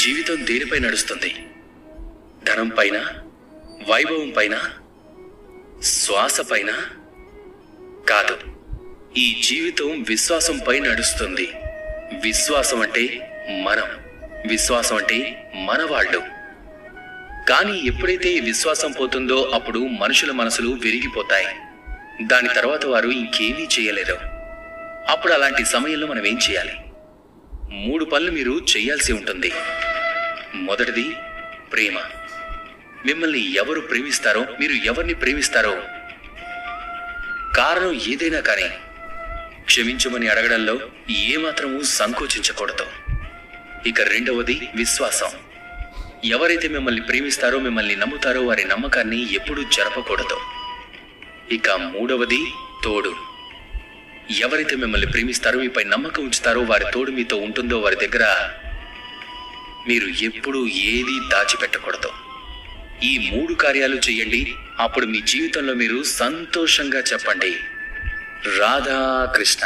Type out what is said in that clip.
జీవితం దేనిపై నడుస్తుంది? ధనం పైన, వైభవం పైన, శ్వాస పైన కాదు. ఈ జీవితం విశ్వాసంపై నడుస్తుంది. విశ్వాసం అంటే మనం, విశ్వాసం అంటే మనవాళ్ళు. కానీ ఎప్పుడైతే ఈ విశ్వాసం పోతుందో అప్పుడు మనుషుల మనసులు విరిగిపోతాయి. దాని తర్వాత వారు ఇంకేమీ చేయలేరు. అప్పుడు అలాంటి సమయంలో మనం ఏం చేయాలి? 3 పనులు మీరు చేయాల్సి ఉంటుంది. మొదటిది ప్రేమ. మిమ్మల్ని ఎవరు ప్రేమిస్తారో, మీరు ఎవరిని ప్రేమిస్తారో కారణం ఏదైనా కానీ క్షమించమని అడగడంలో ఏమాత్రమూ సంకోచించకూడదు. ఇక రెండవది విశ్వాసం. ఎవరైతే మిమ్మల్ని ప్రేమిస్తారో, మిమ్మల్ని నమ్ముతారో వారి నమ్మకాన్ని ఎప్పుడూ జరపకూడదు. ఇక మూడవది తోడు. ఎవరైతే మిమ్మల్ని ప్రేమిస్తారో, మీపై నమ్మకం ఉంచుతారో, వారి తోడు మీతో ఉంటుందో వారి దగ్గర మీరు ఎప్పుడూ ఏదీ దాచిపెట్టకూడదు. ఈ 3 కార్యాలు చేయండి. అప్పుడు మీ జీవితంలో మీరు సంతోషంగా చెప్పండి, రాధాకృష్ణ.